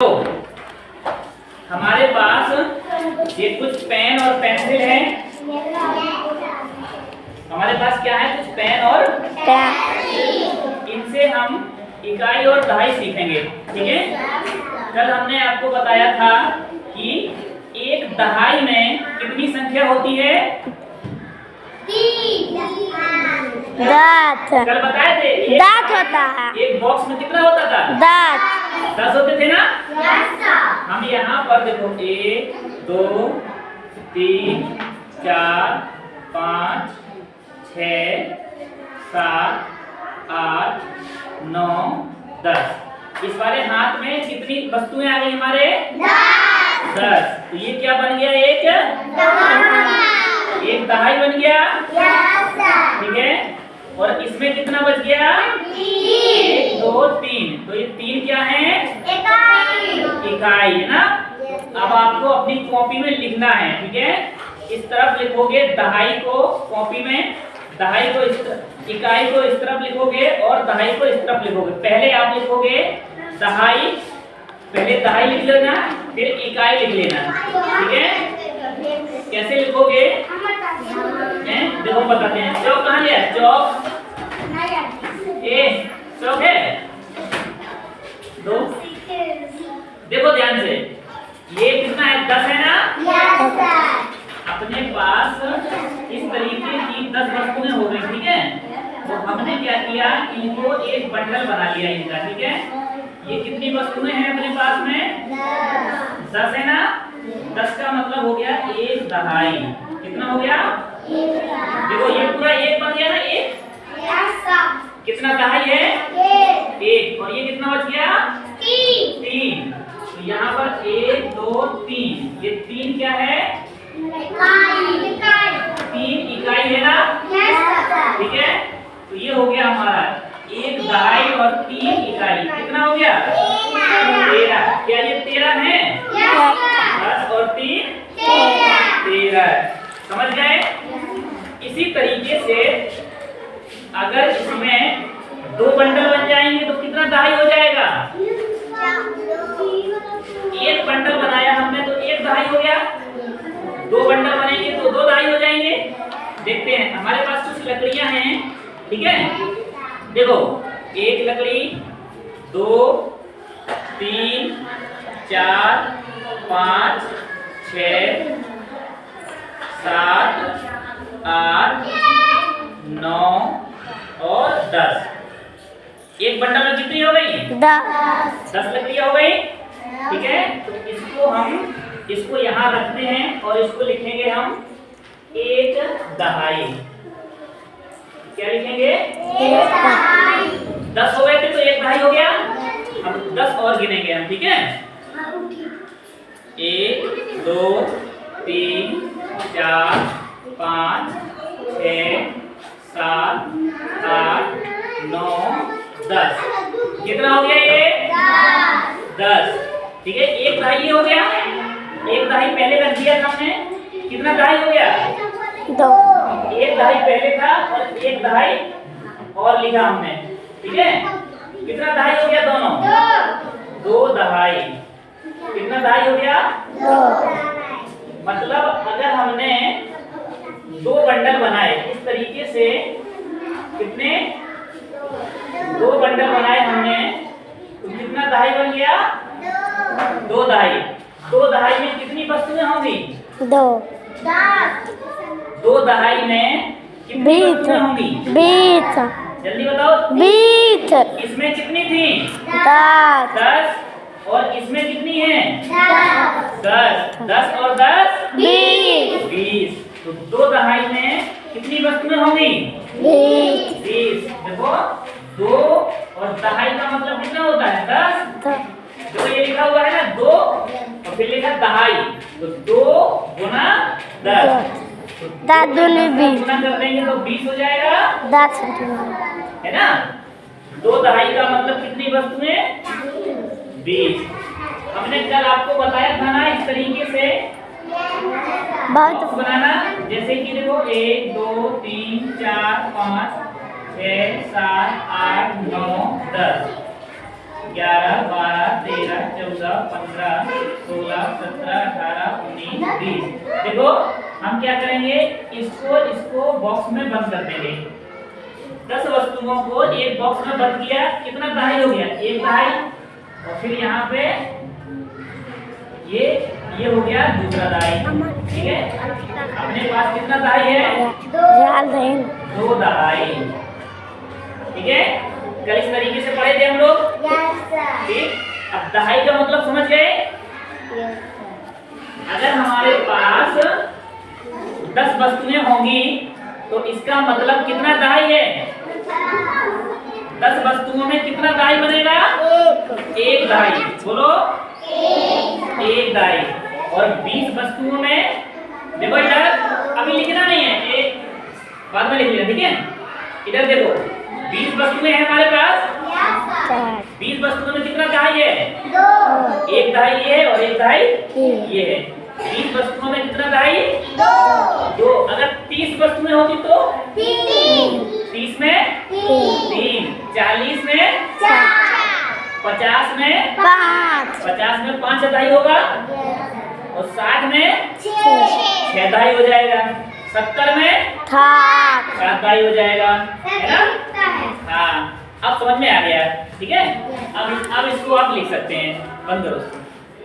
तो हमारे पास ये कुछ पेन और पेंसिल है। हमारे पास क्या है? कुछ पेन और इनसे हम इकाई और दहाई सीखेंगे। ठीक है, कल हमने आपको बताया था कि एक दहाई में कितनी संख्या होती है? 10 कल बताए थे 10 होता है। एक बॉक्स में कितना होता था? 10 होते थे ना? हम यहाँ पर देखो 1 2 3 4 5 6 7 8 9 10। इस वाले हाथ में कितनी वस्तुएं आ गई हमारे? 10। तो ये क्या बन गया? एक दहाई बन गया। ठीक है, और इसमें कितना बच गया? 1 2 3। तो ये 3 क्या है? इकाई है ना। अब आपको अपनी कॉपी में लिखना है। ठीक है, इस तरफ लिखोगे दहाई को, कॉपी में दहाई को इकाई को इस तरफ लिखोगे और दहाई को इस तरफ लिखोगे। पहले आप लिखोगे दहाई, पहले दहाई लिख लेना, फिर इकाई लिख लेना। ठीक है, कैसे लिखोगे? देखो बताते हैं। चौक कहाँ लिया? चौक चौक है 2। देखो ध्यान से, ये कितना है? 10 है ना। अपने पास इस तरीके की 10 वस्तुएं हो गई। ठीक है, तो हमने क्या किया? इनको एक बंडल बना लिया इनका। ठीक है, ये कितनी वस्तुएं हैं अपने पास में? 10 है ना। 10 का मतलब हो गया एक दहाई। कितना हो गया? देखो ये पूरा एक बन गया ना। एक कितना दहाई है? एक। और ये कितना बच गया? 3। तो यहाँ पर 1 2 3, ये 3 क्या है? 3 इकाई है ना। ठीक है, तो ये हो गया हमारा एक दहाई और 3 इकाई। कितना हो गया? 13। क्या ये 13 है? 10 और 3 13। समझ गए? इसी तरीके से अगर इसमें 2 बंडल बन जाएंगे तो कितना दहाई हो जाएगा? एक बंडल बनाया हमने तो एक दहाई हो गया। 2 बंडल बनेंगे तो 2 दहाई हो जाएंगे। देखते हैं, हमारे पास कुछ लकड़ियां हैं। ठीक है, देखो एक लकड़ी, 2 3 4 5 6 7 8 9 और 10। एक बंडल में कितनी हो गई? 10 लकड़ियां हो गई। ठीक है, तो इसको यहाँ रखते हैं और इसको लिखेंगे हम एक दहाई। क्या लिखेंगे? 10 हो गए थे तो एक दहाई हो गया। अब 10 और गिनेंगे हम। ठीक है, 1 2 3 4 5 6 7 8 9 10। कितना हो गया ये? 10। ठीक है, एक दहाई हो गया। एक दहाई पहले रख दिया था हमने। कितना दहाई हो गया? 2। एक दहाई पहले था और एक दहाई और लिखा हमने। ठीक है, कितना दहाई हो गया? दोनों 2 दहाई। कितना दहाई हो गया? 2। मतलब अगर हमने 2 बंडल बनाए इस तरीके से, कितने? 2 बंडल बनाए हमने तो कितना दहाई बन गया? 2 दहाई। 2 दहाई में कितनी वस्तुएं होंगी? 2 2 दहाई में कितनी वस्तुएं होंगी? 20। जल्दी बताओ। 20। इसमें कितनी थी? 10। 10। और इसमें कितनी है? 10। 10 और 10 20। तो 2 दहाई में कितनी वस्तुएं होंगी? 20। देखो 2 और दहाई का मतलब कितना होता है? 10। जो ये लिखा हुआ है ना 2 और फिर लिखा दहाई, तो 2 गुना 10। 10 दूनी 20। गुना कर देंगे तो 20 हो जाएगा। 10 है ना। 2 दहाई का मतलब कितनी वस्तुएं? 20। हमने कल आपको बताया था ना इस तरीके से बहुत बनाना। जैसे कि देखो 1 2 3 4 5 6 7 8 9 10 11 12 13 14 15, 16, 17, 18, 19, 20। देखो हम क्या करेंगे, इसको बॉक्स में बंद कर देंगे। 10 वस्तुओं को एक बॉक्स में बंद किया, कितना दहाई हो गया, एक दहाई। और फिर यहाँ पे ये हो गया दूसरा दहाई। ठीक है, अपने पास कितना दहाई है, 2 दहाई। ठीक है, कल इस तरीके से पढ़े थे हम लोग। ठीक, अब दहाई का मतलब समझ गए। अगर हमारे पास 10 वस्तुएं होंगी तो इसका मतलब कितना दहाई है, 10 वस्तुओं में कितना दहाई बनेगा, एक दहाई। बोलो, एक दहाई। और 20 वस्तुओं में, देखो इधर अभी लिखना नहीं है, एक बाद में लिख लेना। ठीक है, इधर देखो 20 वस्तुएं हैं हमारे पास। 20 वस्तुओं में कितना दहाई है, एक दहाई ये है और एक दहाई ये है। 20 वस्तुओं में कितना दहाई, 2। अगर 30 वस्तुएं होगी तो 30 में 3, 40 में 50 में 5 दहाई होगा, और 60 में 6 दहाई हो जाएगा, 70 में 7 दहाई हो जाएगा, है ना। हाँ, अब समझ में आ गया। ठीक है, अब इसको आप लिख सकते हैं। बंद करो।